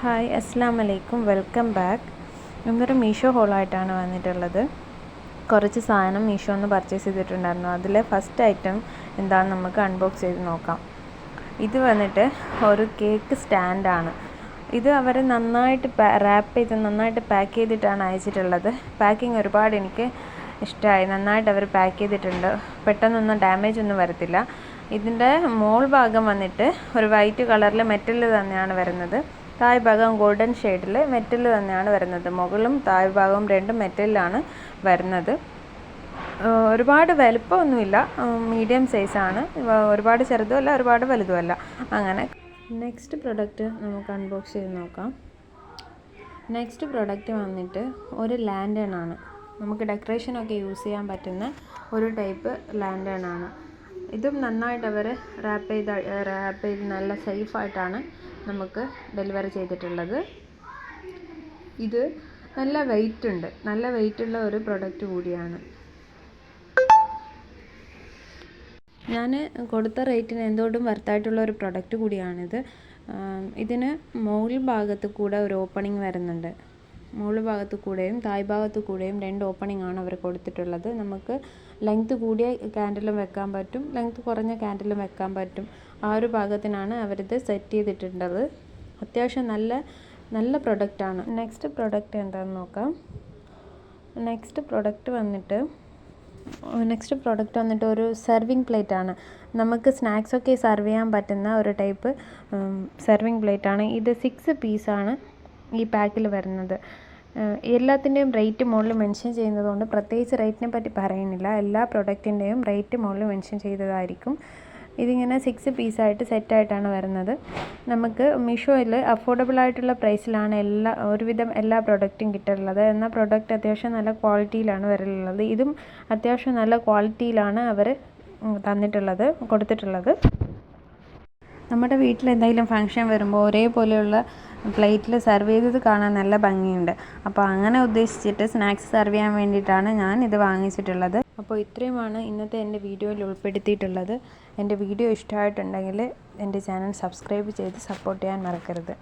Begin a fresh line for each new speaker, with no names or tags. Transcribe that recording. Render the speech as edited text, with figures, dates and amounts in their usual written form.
Hi അസ്സാം വലൈക്കും, welcome back. ഇന്നൊരു മീഷോ ഹോളായിട്ടാണ് വന്നിട്ടുള്ളത്. കുറച്ച് സാധനം മീഷോന്ന് പർച്ചേസ് ചെയ്തിട്ടുണ്ടായിരുന്നു. അതിലെ ഫസ്റ്റ് ഐറ്റം എന്താണെന്ന് നമുക്ക് അൺബോക്സ് ചെയ്ത് നോക്കാം. ഇത് വന്നിട്ട് ഒരു കേക്ക് സ്റ്റാൻഡാണ്. ഇത് അവർ നന്നായിട്ട് റാപ്പ് ചെയ്ത് നന്നായിട്ട് പാക്ക് ചെയ്തിട്ടാണ് അയച്ചിട്ടുള്ളത്. പാക്കിംഗ് ഒരുപാട് എനിക്ക് ഇഷ്ടമായി. നന്നായിട്ട് അവർ പാക്ക് ചെയ്തിട്ടുണ്ട്. പെട്ടെന്നൊന്നും ഡാമേജ് ഒന്നും വരത്തില്ല. ഇതിൻ്റെ മോൾ ഭാഗം വന്നിട്ട് ഒരു വൈറ്റ് കളറിൽ മെറ്റൽ തന്നെയാണ് വരുന്നത്. താഴ്ഭാഗം ഗോൾഡൻ ഷെയ്ഡിൽ മെറ്റൽ തന്നെയാണ് വരുന്നത്. മുകളും താഴ്ഭാഗവും രണ്ടും മെറ്റലിലാണ് വരുന്നത്. ഒരുപാട് വലുപ്പമൊന്നുമില്ല, മീഡിയം സൈസാണ്. ഒരുപാട് ചെറുതുമല്ല, ഒരുപാട് വലുതുമല്ല. അങ്ങനെ നെക്സ്റ്റ് പ്രൊഡക്റ്റ് നമുക്ക് അൺബോക്സ് ചെയ്ത് നോക്കാം. നെക്സ്റ്റ് പ്രൊഡക്റ്റ് വന്നിട്ട് ഒരു ലാൻഡേൺ ആണ്. നമുക്ക് ഡെക്കറേഷനൊക്കെ യൂസ് ചെയ്യാൻ പറ്റുന്ന ഒരു ടൈപ്പ് ലാൻഡേൺ ആണ്. ഇതും നന്നായിട്ട് അവർ റാപ്പ് ചെയ്ത് നല്ല സേഫായിട്ടാണ് നമുക്ക് ഡെലിവറി ചെയ്തിട്ടുള്ളത്. ഇത് നല്ല വെയിറ്റുള്ള ഒരു പ്രൊഡക്റ്റ് കൂടിയാണ്. ഞാൻ കൊടുത്ത റേറ്റിന് എന്തുകൊണ്ടും വർത്തായിട്ടുള്ള ഒരു പ്രൊഡക്റ്റ് കൂടിയാണിത്. ഇതിന് മുകൾ ഭാഗത്ത് കൂടെ ഒരു ഓപ്പണിംഗ് വരുന്നുണ്ട്. മുകൾ ഭാഗത്ത് കൂടെയും താഴ്ഭാഗത്ത് കൂടെയും 2 ഓപ്പണിംഗ് ആണ് അവർ കൊടുത്തിട്ടുള്ളത്. നമുക്ക് ലെങ്ത്ത് കൂടിയ ക്യാൻഡിലും വെക്കാൻ പറ്റും, ലെങ്ത്ത് കുറഞ്ഞ ക്യാൻഡിലും വെക്കാൻ പറ്റും. ആ ഒരു ഭാഗത്തിനാണ് അവരിത് സെറ്റ് ചെയ്തിട്ടുള്ളത്. അത്യാവശ്യം നല്ല പ്രൊഡക്റ്റാണ്. നെക്സ്റ്റ് പ്രൊഡക്റ്റ് എന്താണെന്ന് നോക്കാം. നെക്സ്റ്റ് പ്രൊഡക്റ്റ് വന്നിട്ട് ഒരു സെർവിങ് പ്ലേറ്റ് ആണ്. നമുക്ക് സ്നാക്സൊക്കെ സെർവ് ചെയ്യാൻ പറ്റുന്ന ഒരു ടൈപ്പ് സെർവിങ് പ്ലേറ്റ് ആണ്. ഇത് 6 പീസാണ് ഈ പാക്കിൽ വരുന്നത്. എല്ലാത്തിൻ്റെയും റേറ്റ് മുകളിൽ മെൻഷൻ ചെയ്യുന്നതുകൊണ്ട് പ്രത്യേകിച്ച് റേറ്റിനെ പറ്റി പറയുന്നില്ല. എല്ലാ പ്രൊഡക്റ്റിൻ്റെയും റേറ്റ് മുകളിൽ മെൻഷൻ ചെയ്തതായിരിക്കും. ഇതിങ്ങനെ 6 പീസായിട്ട് സെറ്റായിട്ടാണ് വരുന്നത്. നമുക്ക് മീഷോയിൽ അഫോർഡബിൾ ആയിട്ടുള്ള പ്രൈസിലാണ് ഒരുവിധം എല്ലാ പ്രൊഡക്റ്റും കിട്ടുള്ളത്. എന്നാൽ പ്രൊഡക്റ്റ് അത്യാവശ്യം നല്ല ക്വാളിറ്റിയിലാണ് വരലുള്ളത്. ഇതും അത്യാവശ്യം നല്ല ക്വാളിറ്റിയിലാണ് അവർ കൊടുത്തിട്ടുള്ളത്. നമ്മുടെ വീട്ടിൽ എന്തെങ്കിലും ഫംഗ്ഷൻ വരുമ്പോൾ ഒരേപോലെയുള്ള പ്ലേറ്റിൽ സെർവ് ചെയ്തത് കാണാൻ നല്ല ഭംഗിയുണ്ട്. അപ്പോൾ അങ്ങനെ ഉദ്ദേശിച്ചിട്ട് സ്നാക്സ് സെർവ് ചെയ്യാൻ വേണ്ടിയിട്ടാണ് ഞാൻ ഇത് വാങ്ങിച്ചിട്ടുള്ളത്. അപ്പോൾ ഇത്രയുമാണ് ഇന്നത്തെ എൻ്റെ വീഡിയോയിൽ ഉൾപ്പെടുത്തിയിട്ടുള്ളത്. എൻ്റെ വീഡിയോ ഇഷ്ടമായിട്ടുണ്ടെങ്കിൽ എൻ്റെ ചാനൽ സബ്സ്ക്രൈബ് ചെയ്ത് സപ്പോർട്ട് ചെയ്യാൻ മറക്കരുത്.